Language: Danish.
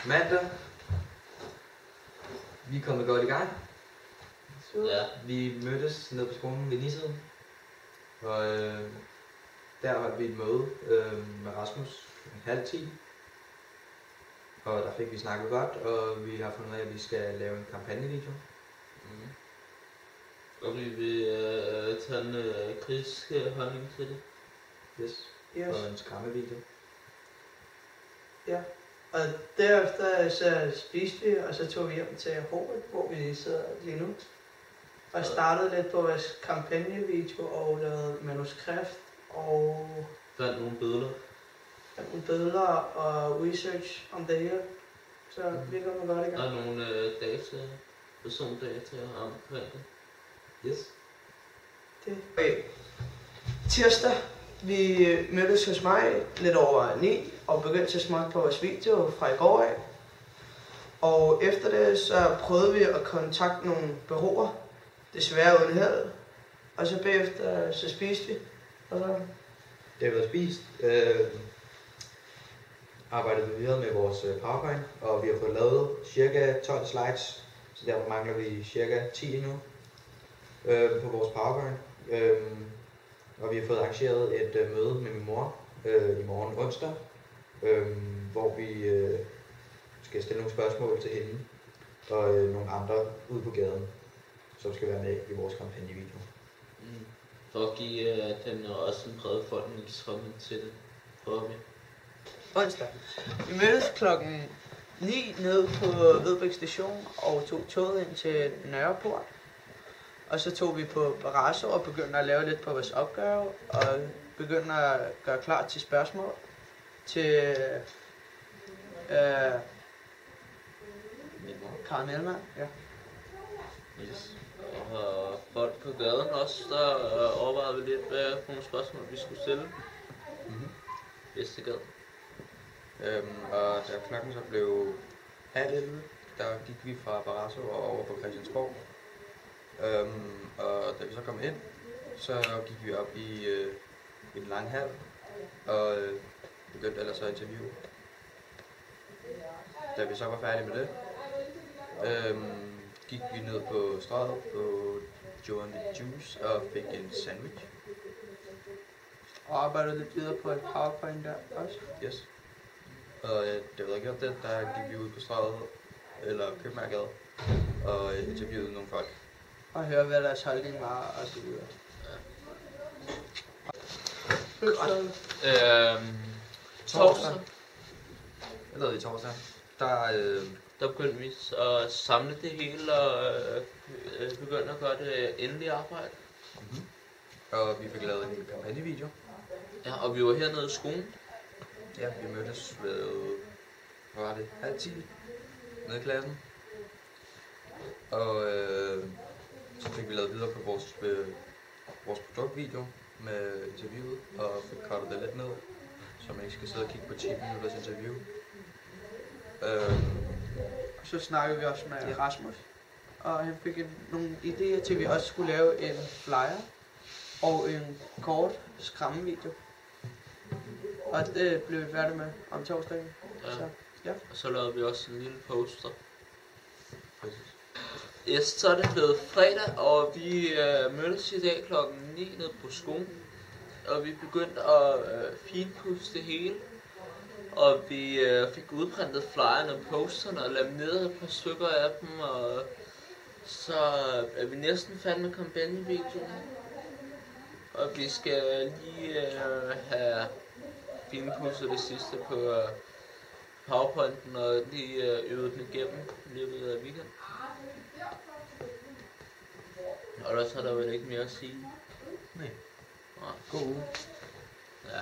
Mandag. Vi er kommet godt i gang. Ja. Vi mødtes nede på skolen ved Nisseden. Og der holdt vi et møde med Rasmus 9:30. Og der fik vi snakket godt, og vi har fundet ud af, at vi skal lave en kampagnevideo. Mm. Og vi vil tage en kritisk holdning til det. Yes. Yes. Og en skræmmevideo. Ja. Og derefter så spiste vi, og så tog vi hjem til Hovedet, hvor vi lige sidder lige nu. Og startede lidt på vores kampagnevideo og lavede manuskript og Fandt nogle billeder. nogle billeder og research om det hele. Så vi kommer godt i gang. Der er nogle persondata omkring det. Yes. Det. Okay. Tirsdag, vi mødtes hos mig lidt over 9 og begyndte til småt på vores video fra i går af. Og efter det, så prøvede vi at kontakte nogle bureauer, desværre uden held. Og så bagefter, så spiste vi. Og så... Det har været spist. Arbejdede vi videre med vores PowerPoint, og vi har fået lavet cirka 12 slides, så derfor mangler vi cirka 10 endnu på vores PowerPoint. Og vi har fået arrangeret et møde med min mor i morgen onsdag, hvor vi skal stille nogle spørgsmål til hende og nogle andre ude på gaden, som skal være med i vores kampagnevideo. Mm. For at give den også en bred folkeningsholdning til det, prøver vi. Onsdag. Vi mødtes klokken 9 nede på Vedbæk station og tog toget ind til Nørreport. Og så tog vi på Barrasso og begyndte at lave lidt på vores opgave og begyndte at gøre klar til spørgsmål til Karen Ellemann. Ja. Yes. Og folk på gaden også, der overvejede vi lidt, hvad for nogle spørgsmål vi skulle stille. Hvis det gad. Og da klokken så blev 10:30, der gik vi fra Barrasso og over på Christiansborg. Og da vi så kom ind, så gik vi op i en lang hal og begyndte ellers at interviewe. Da vi så var færdige med det, gik vi ned på Strøget på Joe and the Juice og fik en sandwich. Og arbejdede lidt videre på et PowerPoint der også. Yes. Og da vi havde gjort det, der gik vi ud på Strøget eller Købmagergade og interviewede nogle folk. Og høre hvad deres holdning var og så videre. Torsdag. Jeg lavede i torsdag. Der begyndte vi at samle det hele og begyndte at gøre det endelige arbejde. Og vi fik lavet en kampagnevideo. Ja, og vi var hernede i skolen. Ja, vi mødtes ved, hvad var det, 9:30 nede i klassen. Og så fik vi lavet videre på vores produktvideo med interviewet, og fik cuttet det lidt ned, så man ikke skal sidde og kigge på 10 minutters interview. Så snakkede vi også med Rasmus, og han fik nogle idéer til, at vi også skulle lave en flyer og en kort skræmmevideo. Og det blev vi færdige med om torsdagen. Ja. Så, ja. Og så lavede vi også en lille poster. Yes, så er det blevet fredag, og vi mødtes i dag klokken 9 nede på skolen. Og vi begyndte at finpudse det hele. Og vi fik udprintet flyerne og posterne og lamineret et par stykker af dem. Og så er vi næsten færdige med kampagnevideoen. Og vi skal lige have finpudset det sidste på PowerPointen og lige øvet den igennem i løbet af weekenden. Og ellers er der vel ikke mere at sige. Nej. God uge. Ja.